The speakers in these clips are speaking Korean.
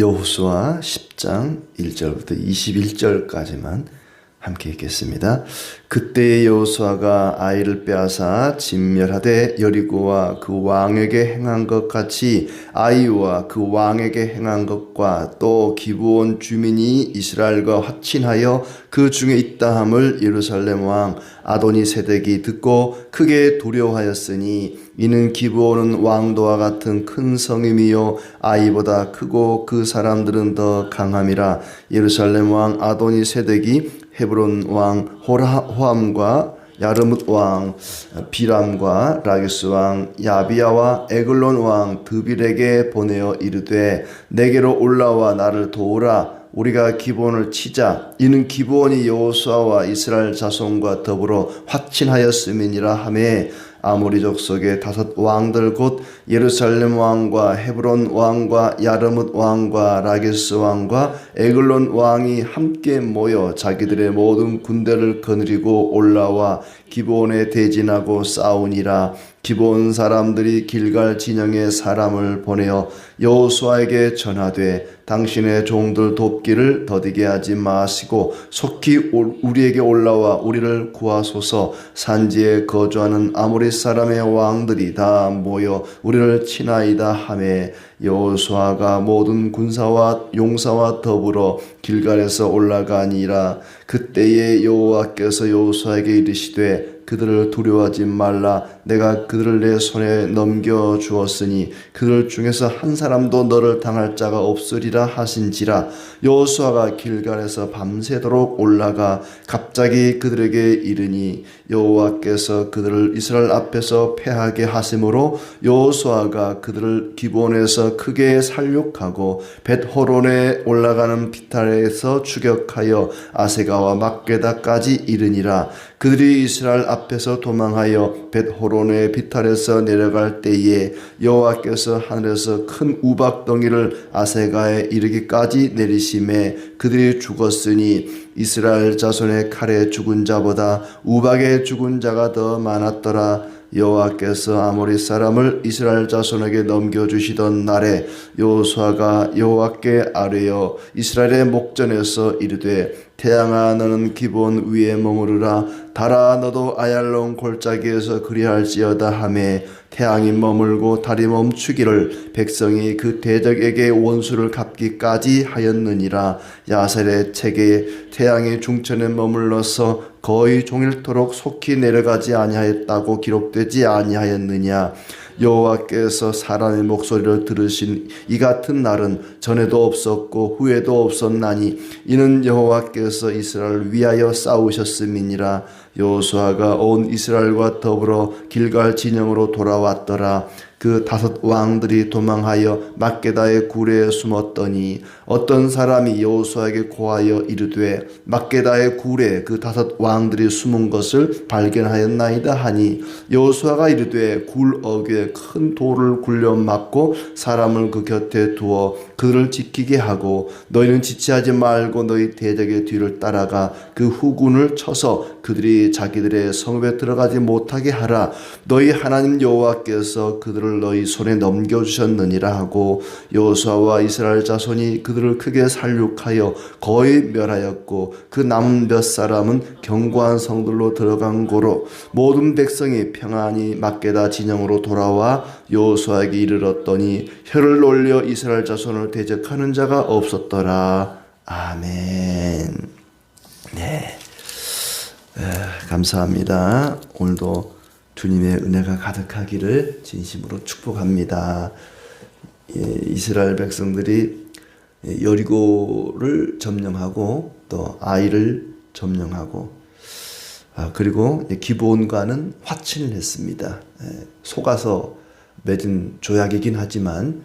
여호수아 10장 1절부터 21절까지만 함께 읽겠습니다. 그때의 여호수아가 아이를 빼앗아 진멸하되 여리고와 그 왕에게 행한 것 같이 아이와 그 왕에게 행한 것과 또 기브온 주민이 이스라엘과 화친하여 그 중에 있다함을 예루살렘 왕 아도니세덱이 듣고 크게 두려워하였으니 이는 기브온은 왕도와 같은 큰 성임이요 아이보다 크고 그 사람들은 더 강함이라. 예루살렘 왕 아도니세덱이 헤브론 왕 호람과 야르뭇 왕 비람과 라기스 왕 야비야와 에글론 왕 드빌에게 보내어 이르되 내게로 올라와 나를 도우라. 우리가 기브온을 치자. 이는 기브온이 여호수아와 이스라엘 자손과 더불어 화친하였음이니라 하매 아모리 족속의 5 왕들 곧 예루살렘 왕과 헤브론 왕과 야르뭇 왕과 라기스 왕과 에글론 왕이 함께 모여 자기들의 모든 군대를 거느리고 올라와 기브온에 대진하고 싸우니라. 기브온 사람들이 길갈 진영에 사람을 보내어 여호수아에게 전하되 당신의 종들 돕기를 더디게 하지 마시고 속히 우리에게 올라와 우리를 구하소서. 산지에 거주하는 아모리 사람의 왕들이 다 모여 우리를 치나이다 하매 여호수아가 모든 군사와 용사와 더불어 길갈에서 올라가니라. 그때에 여호와께서 여호수아에게 이르시되 그들을 두려워하지 말라. 내가 그들을 내 손에 넘겨 주었으니 그들 중에서 한 사람도 너를 당할 자가 없으리라 하신지라. 여호수아가 길갈에서 밤새도록 올라가 갑자기 그들에게 이르니 여호와께서 그들을 이스라엘 앞에서 패하게 하심으로 여호수아가 그들을 기브온에서 크게 살육하고 벳호론에 올라가는 비탈에서 추격하여 아세가와 막게다까지 이르니라. 그들이 이스라엘 앞에서 도망하여 벳호론의 비탈에서 내려갈 때에 여호와께서 하늘에서 큰 우박덩이를 아세가에 이르기까지 내리심에 그들이 죽었으니 이스라엘 자손의 칼에 죽은 자보다 우박에 죽은 자가 더 많았더라. 여호와께서 아모리 사람을 이스라엘 자손에게 넘겨주시던 날에 여호수아가 여호와께 아뢰어 이스라엘의 목전에서 이르되 태양아 너는 기브온 위에 머무르라. 달아 너도 아얄론 골짜기에서 그리할지어다 하매 태양이 머물고 달이 멈추기를 백성이 그 대적에게 원수를 갚기까지 하였느니라. 야셀의 책에 태양이 중천에 머물러서 거의 종일토록 속히 내려가지 아니하였다고 기록되지 아니하였느냐. 여호와께서 사람의 목소리를 들으신 이 같은 날은 전에도 없었고 후에도 없었나니 이는 여호와께서 이스라엘을 위하여 싸우셨음이니라. 여호수아가 온 이스라엘과 더불어 길갈 진영으로 돌아왔더라. 그 5 왕들이 도망하여 막게다의 굴에 숨었더니 어떤 사람이 여호수아에게 고하여 이르되 막게다의 굴에 그 5 왕들이 숨은 것을 발견하였나이다 하니 여호수아가 이르되 굴 어귀에 큰 돌을 굴려 막고 사람을 그 곁에 두어 그들을 지키게 하고 너희는 지체하지 말고 너희 대적의 뒤를 따라가 그 후군을 쳐서 그들이 자기들의 성읍에 들어가지 못하게 하라. 너희 하나님 여호와께서 그들을 너희 손에 넘겨주셨느니라 하고 여호수아와 이스라엘 자손이 그들을 크게 살육하여 거의 멸하였고 그 남은 몇 사람은 견고한 성들로 들어간 고로 모든 백성이 평안히 막게다 진영으로 돌아와 여호수아에게 이르렀더니 혀를 놀려 이스라엘 자손을 대적하는 자가 없었더라. 아멘. 네, 감사합니다. 오늘도 주님의 은혜가 가득하기를 진심으로 축복합니다. 이스라엘 백성들이 여리고를 점령하고 또 아이를 점령하고 그리고 기브온과는 화친을 했습니다. 속아서 맺은 조약이긴 하지만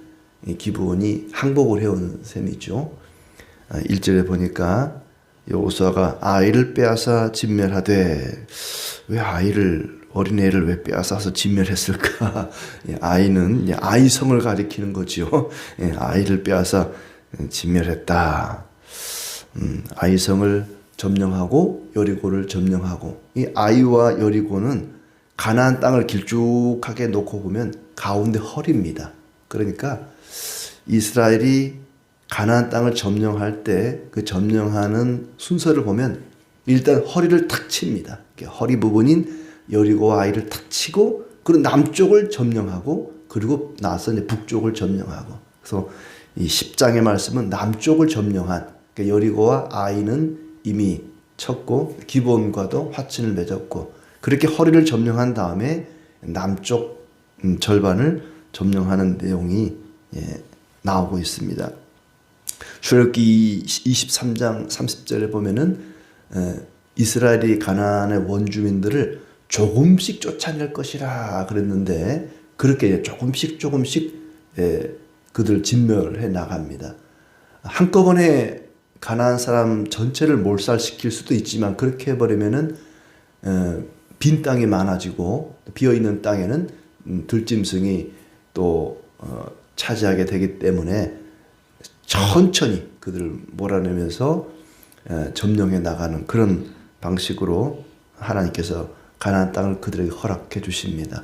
기브온이 항복을 해온 셈이죠. 1절에 보니까 여호수아가 아이를 빼앗아 진멸하되 왜 어린애를 왜 빼앗아서 진멸했을까? 아이는 아이성을 가리키는 거죠. 아이를 빼앗아 진멸했다. 아이성을 점령하고 여리고를 점령하고 이 아이와 여리고는 가나안 땅을 길쭉하게 놓고 보면 가운데 허리입니다. 그러니까 이스라엘이 가나안 땅을 점령할 때 그 점령하는 순서를 보면 일단 허리를 탁 칩니다. 허리 부분인 여리고와 아이를 탁 치고 그리고 남쪽을 점령하고 그리고 나서 이제 북쪽을 점령하고. 그래서 이 10장의 말씀은 남쪽을 점령한, 그러니까 여리고와 아이는 이미 쳤고 기브온과도 화친을 맺었고 그렇게 허리를 점령한 다음에 남쪽 절반을 점령하는 내용이 나오고 있습니다. 출애굽기 23장 30절에 보면은 이스라엘이 가나안의 원주민들을 조금씩 쫓아낼 것이라 그랬는데 그렇게 조금씩 그들 진멸해 나갑니다. 한꺼번에 가나안 사람 전체를 몰살시킬 수도 있지만 그렇게 해버리면은 빈 땅이 많아지고 비어있는 땅에는 들짐승이 또 차지하게 되기 때문에 천천히 그들을 몰아내면서 점령해 나가는 그런 방식으로 하나님께서 가나안 땅을 그들에게 허락해 주십니다.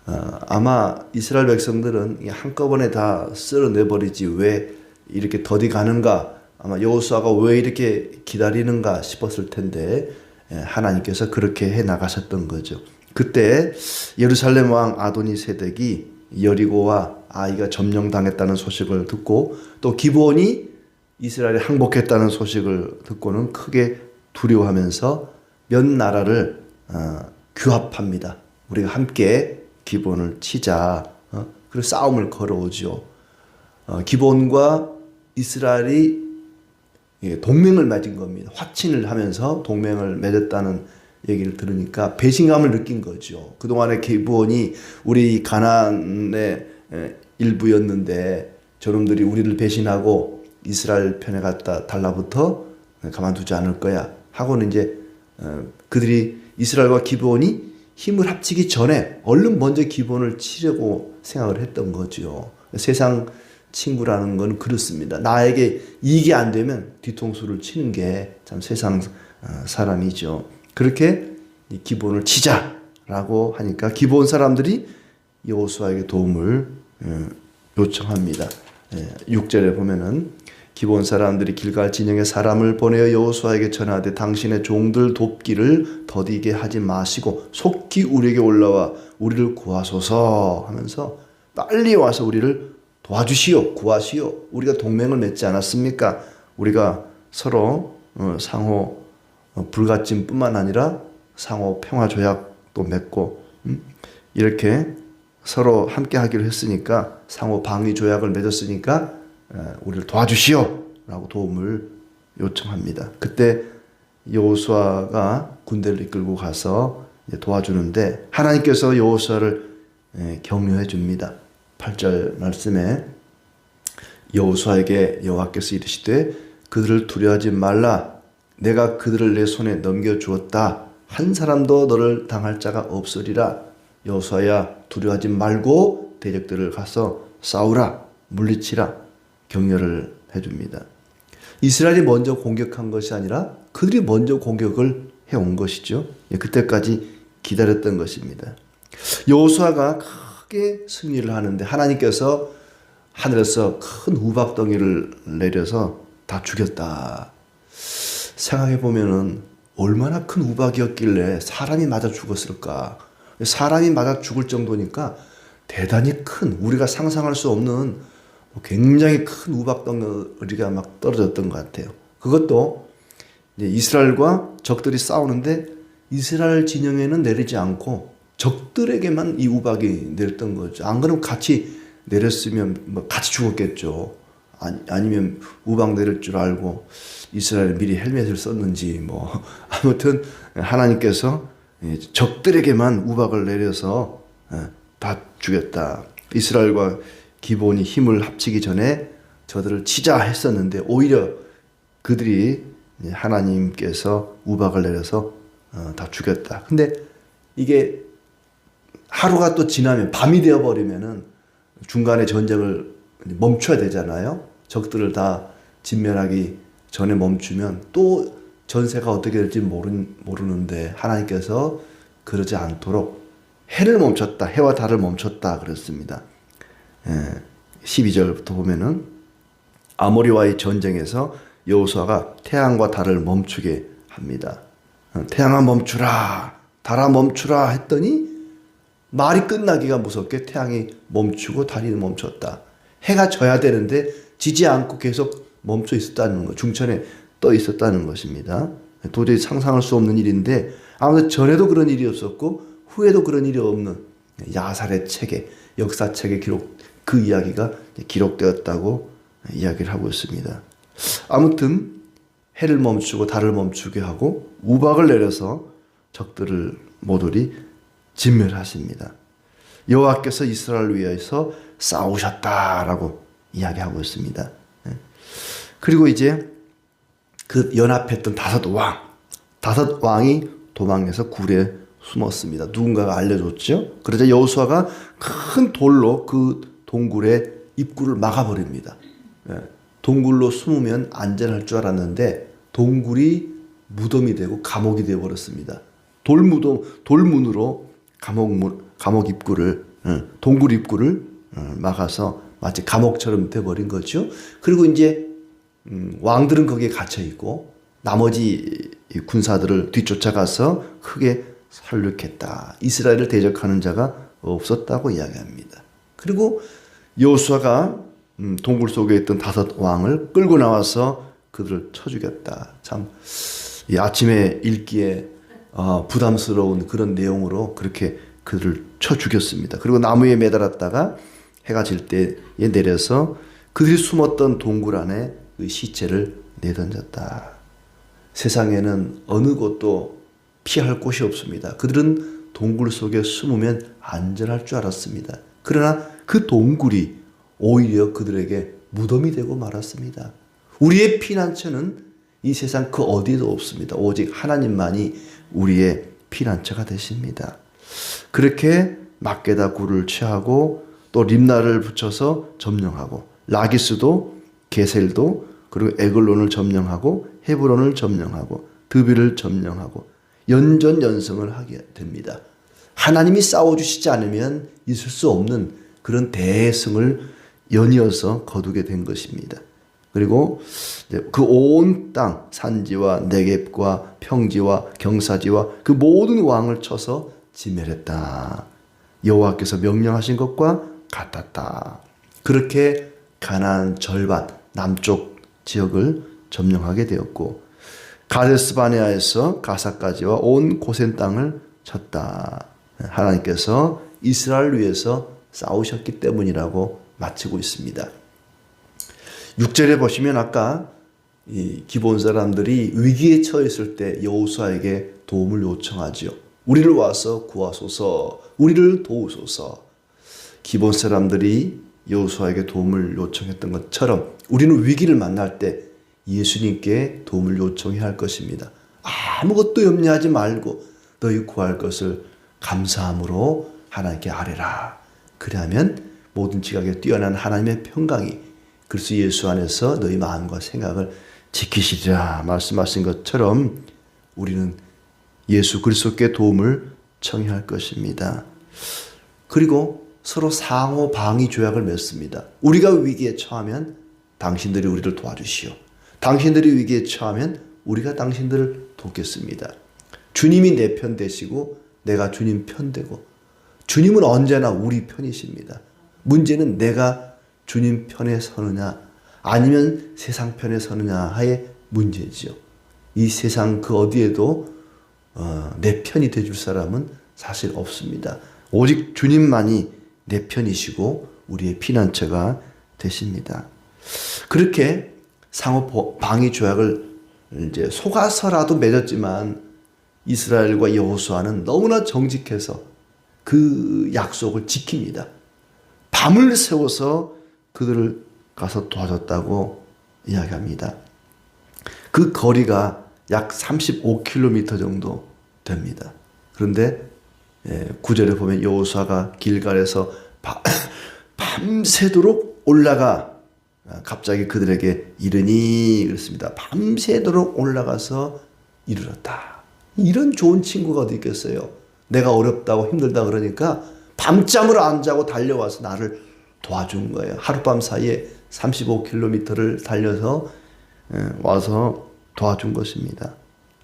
아마 이스라엘 백성들은 한꺼번에 다 쓸어내버리지 왜 이렇게 더디 가는가, 아마 여호수아가 왜 이렇게 기다리는가 싶었을 텐데 하나님께서 그렇게 해 나가셨던 거죠. 그때 예루살렘 왕 아도니세덱이 여리고와 아이가 점령당했다는 소식을 듣고 또 기브온이 이스라엘에 항복했다는 소식을 듣고는 크게 두려워하면서 몇 나라를 규합합니다. 우리가 함께 기브온을 치자. 그리고 싸움을 걸어오죠. 기브온과 이스라엘이 동맹을 맺은 겁니다. 화친을 하면서 동맹을 맺었다는 얘기를 들으니까 배신감을 느낀 거죠. 그동안에 기브온이 우리 가나안의 일부였는데 저놈들이 우리를 배신하고 이스라엘 편에 갖다 달라붙어 가만두지 않을 거야 하고는 이제 그들이 이스라엘과 기브온이 힘을 합치기 전에 얼른 먼저 기브온을 치려고 생각을 했던 거죠. 세상 친구라는 건 그렇습니다. 나에게 이익이 안 되면 뒤통수를 치는 게 참 세상 사람이죠. 그렇게 기브온을 치자라고 하니까 기브온 사람들이 여호수아에게 도움을 요청합니다. 6절에 보면은 기브온 사람들이 길갈 진영에 사람을 보내어 여호수아에게 전하되 당신의 종들 돕기를 더디게 하지 마시고 속히 우리에게 올라와 우리를 구하소서 하면서 빨리 와서 우리를 도와주시오, 구하시오. 우리가 동맹을 맺지 않았습니까? 우리가 서로 상호 불가침뿐만 아니라 상호 평화 조약도 맺고 이렇게 서로 함께 하기로 했으니까 상호 방위 조약을 맺었으니까 우리를 도와주시오 라고 도움을 요청합니다. 그때 여호수아가 군대를 이끌고 가서 도와주는데 하나님께서 여호수아를 격려해 줍니다. 8절 말씀에 여호수아에게 여호와께서 이르시되 그들을 두려워하지 말라. 내가 그들을 내 손에 넘겨주었다. 한 사람도 너를 당할 자가 없으리라. 여호수아야 두려워하지 말고 대적들을 가서 싸우라, 물리치라 격려를 해줍니다. 이스라엘이 먼저 공격한 것이 아니라 그들이 먼저 공격을 해온 것이죠. 그때까지 기다렸던 것입니다. 여호수아가 크게 승리를 하는데 하나님께서 하늘에서 큰 우박덩이를 내려서 다 죽였다. 생각해 보면은 얼마나 큰 우박이었길래 사람이 맞아 죽었을까. 사람이 맞아 죽을 정도니까 대단히 큰, 우리가 상상할 수 없는 굉장히 큰 우박덩어리가 막 떨어졌던 것 같아요. 그것도 이제 이스라엘과 적들이 싸우는데 이스라엘 진영에는 내리지 않고 적들에게만 이 우박이 내렸던 거죠. 안 그러면 같이 내렸으면 뭐 같이 죽었겠죠. 아니면 우박 내릴 줄 알고 이스라엘 미리 헬멧을 썼는지 뭐 아무튼 하나님께서 적들에게만 우박을 내려서 다 죽였다. 이스라엘과 기브온이 힘을 합치기 전에 저들을 치자 했었는데 오히려 그들이 하나님께서 우박을 내려서 다 죽였다. 근데 이게 하루가 또 지나면 밤이 되어버리면은 중간에 전쟁을 멈춰야 되잖아요. 적들을 다 진멸하기 전에 멈추면 또 전세가 어떻게 될지 모르는데 하나님께서 그러지 않도록 해를 멈췄다. 해와 달을 멈췄다 그랬습니다. 12절부터 보면은 아모리와의 전쟁에서 여호수아가 태양과 달을 멈추게 합니다. 태양아 멈추라, 달아 멈추라 했더니 말이 끝나기가 무섭게 태양이 멈추고 달이 멈췄다. 해가 져야 되는데 지지 않고 계속 멈춰 있었다는 것, 중천에 떠 있었다는 것입니다. 도저히 상상할 수 없는 일인데 아무튼 전에도 그런 일이 없었고 후에도 그런 일이 없는 야살의 책에, 역사책에 그 이야기가 기록되었다고 이야기를 하고 있습니다. 아무튼 해를 멈추고 달을 멈추게 하고 우박을 내려서 적들을 모조리 진멸하십니다. 여호와께서 이스라엘을 위해서 싸우셨다라고 이야기하고 있습니다. 그리고 이제 그 연합했던 다섯 왕이 도망해서 굴에 숨었습니다. 누군가가 알려줬죠. 그러자 여호수아가 큰 돌로 그 동굴의 입구를 막아버립니다. 동굴로 숨으면 안전할 줄 알았는데 동굴이 무덤이 되고 감옥이 되어버렸습니다. 돌문으로 감옥 입구를, 동굴 입구를 막아서 마치 감옥처럼 돼버린 거죠. 그리고 이제 왕들은 거기에 갇혀 있고 나머지 군사들을 뒤쫓아가서 크게 살육했다. 이스라엘을 대적하는 자가 없었다고 이야기합니다. 그리고 여호수아가 동굴 속에 있던 다섯 왕을 끌고 나와서 그들을 쳐 죽였다. 참 이 아침에 읽기에 부담스러운 그런 내용으로 그렇게 그들을 쳐 죽였습니다. 그리고 나무에 매달았다가 해가 질 때에 내려서 그들이 숨었던 동굴 안에 그 시체를 내던졌다. 세상에는 어느 곳도 피할 곳이 없습니다. 그들은 동굴 속에 숨으면 안전할 줄 알았습니다. 그러나 그 동굴이 오히려 그들에게 무덤이 되고 말았습니다. 우리의 피난처는 이 세상 그 어디도 없습니다. 오직 하나님만이 우리의 피난처가 되십니다. 그렇게 막게다 굴을 취하고 또 림나를 붙여서 점령하고 라기스도 게셀도 그리고 에글론을 점령하고 헤브론을 점령하고 드빌을 점령하고 연전연승을 하게 됩니다. 하나님이 싸워주시지 않으면 있을 수 없는 그런 대승을 연이어서 거두게 된 것입니다. 그리고 그 온 땅 산지와 네겝과 평지와 경사지와 그 모든 왕을 쳐서 진멸했다. 여호와께서 명령하신 것과 같았다. 그렇게 가나안 절반 남쪽 지역을 점령하게 되었고 가데스바네아에서 가사까지와 온 고센 땅을 쳤다. 하나님께서 이스라엘을 위해서 싸우셨기 때문이라고 마치고 있습니다. 6절에 보시면 아까 이 기본 사람들이 위기에 처했을 때 여호수아에게 도움을 요청하죠. 우리를 와서 구하소서, 우리를 도우소서. 기본 사람들이 여호수아에게 도움을 요청했던 것처럼 우리는 위기를 만날 때 예수님께 도움을 요청해야 할 것입니다. 아무것도 염려하지 말고 너희 구할 것을 감사함으로 하나님께 아뢰라. 그러면 모든 지각에 뛰어난 하나님의 평강이 그리스도 예수 안에서 너희 마음과 생각을 지키시리라 말씀하신 것처럼 우리는 예수 그리스도께 도움을 청해야 할 것입니다. 그리고 서로 상호 방위 조약을 맺습니다. 우리가 위기에 처하면 당신들이 우리를 도와주시오. 당신들이 위기에 처하면 우리가 당신들을 돕겠습니다. 주님이 내 편 되시고 내가 주님 편 되고 주님은 언제나 우리 편이십니다. 문제는 내가 주님 편에 서느냐 아니면 세상 편에 서느냐의 문제지요. 이 세상 그 어디에도 내 편이 돼줄 사람은 사실 없습니다. 오직 주님만이 내 편이시고 우리의 피난처가 되십니다. 그렇게 상호 방위 조약을 이제 속아서라도 맺었지만 이스라엘과 여호수아는 너무나 정직해서 그 약속을 지킵니다. 밤을 새워서 그들을 가서 도와줬다고 이야기합니다. 그 거리가 약 35km 정도 됩니다. 그런데 9절에 보면 여호수아가 길갈에서 밤새도록 올라가 갑자기 그들에게 이르니 그랬습니다. 밤새도록 올라가서 이르렀다. 이런 좋은 친구가 어디 있겠어요. 내가 어렵다고 힘들다 그러니까 밤잠을 안 자고 달려와서 나를 도와준 거예요. 하룻밤 사이에 35km를 달려서 와서 도와준 것입니다.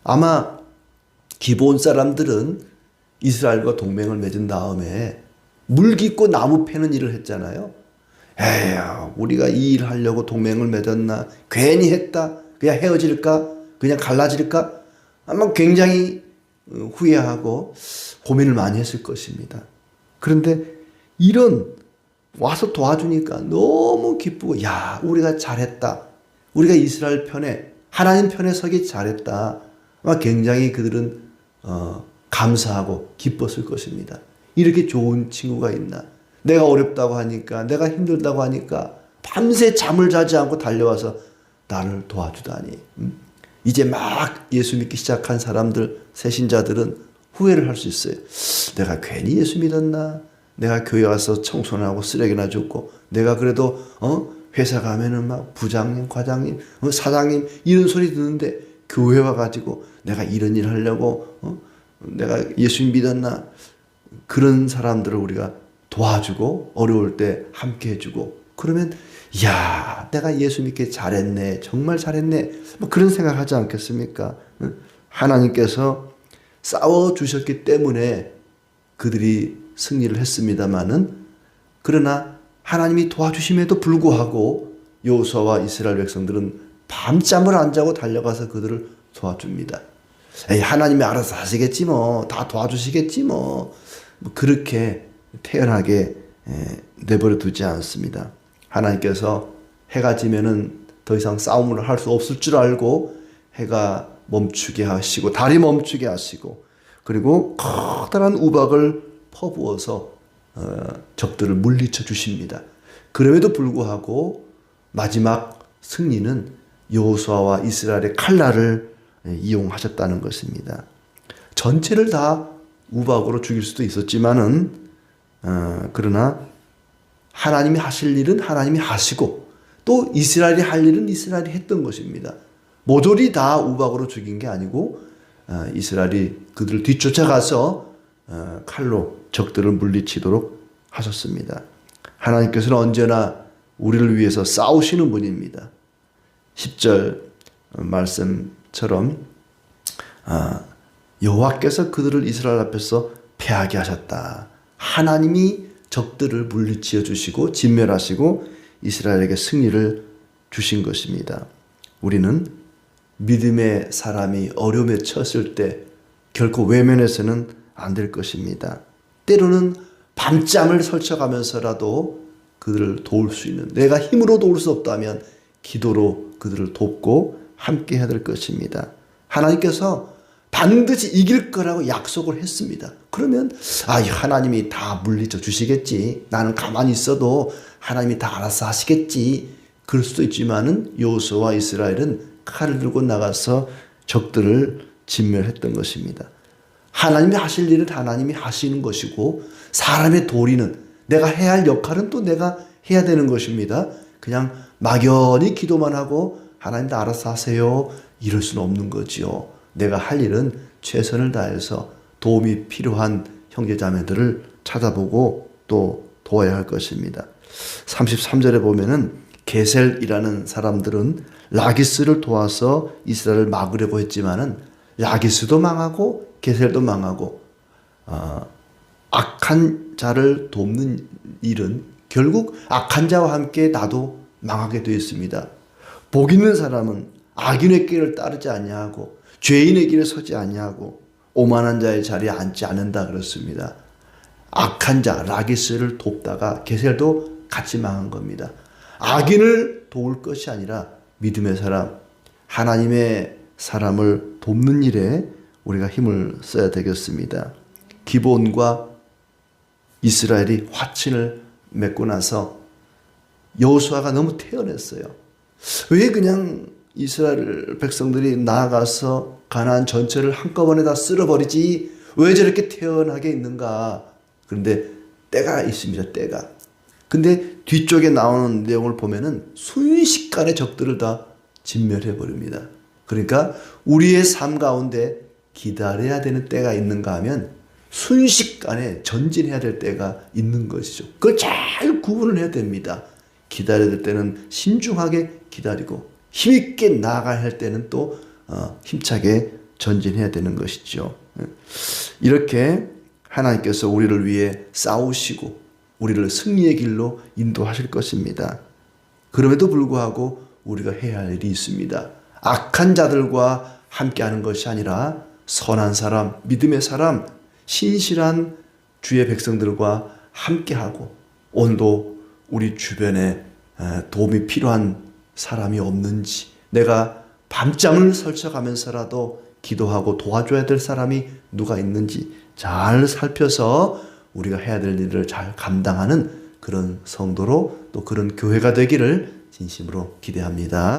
아마 기브온 사람들은 이스라엘과 동맹을 맺은 다음에 물 깃고 나무 패는 일을 했잖아요. 에휴, 우리가 이 일 하려고 동맹을 맺었나? 괜히 했다. 그냥 헤어질까? 그냥 갈라질까? 아마 굉장히 후회하고 고민을 많이 했을 것입니다. 그런데 이런 와서 도와주니까 너무 기쁘고, 야, 우리가 잘했다. 우리가 이스라엘 편에, 하나님 편에 서기 잘했다. 아마 굉장히 그들은 감사하고 기뻤을 것입니다. 이렇게 좋은 친구가 있나? 내가 어렵다고 하니까, 내가 힘들다고 하니까 밤새 잠을 자지 않고 달려와서 나를 도와주다니. 이제 막 예수 믿기 시작한 사람들, 새신자들은 후회를 할 수 있어요. 내가 괜히 예수 믿었나? 내가 교회 와서 청소나 하고 쓰레기나 줍고, 내가 그래도 회사 가면은 막 부장님, 과장님, 사장님 이런 소리 듣는데 교회 와가지고 내가 이런 일 하려고 내가 예수 믿었나? 그런 사람들을 우리가 도와주고 어려울 때 함께 해주고, 그러면 야, 내가 예수 믿기 잘했네, 정말 잘했네, 뭐 그런 생각하지 않겠습니까? 하나님께서 싸워주셨기 때문에 그들이 승리를 했습니다마는, 그러나 하나님이 도와주심에도 불구하고 여호수아와 이스라엘 백성들은 밤잠을 안 자고 달려가서 그들을 도와줍니다. 에이, 하나님이 알아서 하시겠지 뭐, 다 도와주시겠지 뭐, 그렇게 태연하게 내버려 두지 않습니다. 하나님께서 해가 지면은 더 이상 싸움을 할 수 없을 줄 알고 해가 멈추게 하시고 달이 멈추게 하시고, 그리고 커다란 우박을 퍼부어서 적들을 물리쳐 주십니다. 그럼에도 불구하고 마지막 승리는 여호수아와 이스라엘의 칼날을 이용하셨다는 것입니다. 전체를 다 우박으로 죽일 수도 있었지만은 그러나 하나님이 하실 일은 하나님이 하시고, 또 이스라엘이 할 일은 이스라엘이 했던 것입니다. 모조리 다 우박으로 죽인 게 아니고 이스라엘이 그들을 뒤쫓아가서 칼로 적들을 물리치도록 하셨습니다. 하나님께서는 언제나 우리를 위해서 싸우시는 분입니다. 10절 말씀처럼 여호와께서 그들을 이스라엘 앞에서 패하게 하셨다. 하나님이 적들을 물리치어 주시고 진멸하시고 이스라엘에게 승리를 주신 것입니다. 우리는 믿음의 사람이 어려움에 처했을 때 결코 외면해서는 안 될 것입니다. 때로는 밤잠을 설쳐가면서라도 그들을 도울 수 있는, 내가 힘으로 도울 수 없다면 기도로 그들을 돕고 함께 해야 될 것입니다. 하나님께서 반드시 이길 거라고 약속을 했습니다. 그러면 하나님이 다 물리쳐 주시겠지, 나는 가만히 있어도 하나님이 다 알아서 하시겠지, 그럴 수도 있지만은 여호수아와 이스라엘은 칼을 들고 나가서 적들을 진멸했던 것입니다. 하나님이 하실 일은 하나님이 하시는 것이고, 사람의 도리는, 내가 해야 할 역할은 또 내가 해야 되는 것입니다. 그냥 막연히 기도만 하고 하나님 다 알아서 하세요, 이럴 수는 없는 거지요. 내가 할 일은 최선을 다해서 도움이 필요한 형제자매들을 찾아보고 또 도와야 할 것입니다. 33절에 보면은 게셀이라는 사람들은 라기스를 도와서 이스라엘을 막으려고 했지만은 라기스도 망하고 게셀도 망하고 악한 자를 돕는 일은 결국 악한 자와 함께 나도 망하게 되어 있습니다. 복 있는 사람은 악인의 길을 따르지 아니하고 죄인의 길에 서지 아니하고 오만한 자의 자리에 앉지 않는다 그렇습니다. 악한 자 라기스를 돕다가 게셀도 같이 망한 겁니다. 악인을 도울 것이 아니라 믿음의 사람, 하나님의 사람을 돕는 일에 우리가 힘을 써야 되겠습니다. 기브온과 이스라엘이 화친을 맺고 나서 여호수아가 너무 태연했어요. 왜 그냥 이스라엘 백성들이 나아가서 가나안 전체를 한꺼번에 다 쓸어버리지, 왜 저렇게 태연하게 있는가? 그런데 때가 있습니다. 때가. 근데 뒤쪽에 나오는 내용을 보면은 순식간에 적들을 다 진멸해 버립니다. 그러니까 우리의 삶 가운데 기다려야 되는 때가 있는가 하면 순식간에 전진해야 될 때가 있는 것이죠. 그걸 잘 구분을 해야 됩니다. 기다려야 될 때는 신중하게 기다리고 힘있게 나아가야 할 때는 또 힘차게 전진해야 되는 것이죠. 이렇게 하나님께서 우리를 위해 싸우시고 우리를 승리의 길로 인도하실 것입니다. 그럼에도 불구하고 우리가 해야 할 일이 있습니다. 악한 자들과 함께하는 것이 아니라 선한 사람, 믿음의 사람, 신실한 주의 백성들과 함께하고 오늘도 우리 주변에 도움이 필요한 사람이 없는지, 내가 밤잠을 설쳐가면서라도 기도하고 도와줘야 될 사람이 누가 있는지 잘 살펴서 우리가 해야 될 일을 잘 감당하는 그런 성도로 또 그런 교회가 되기를 진심으로 기대합니다.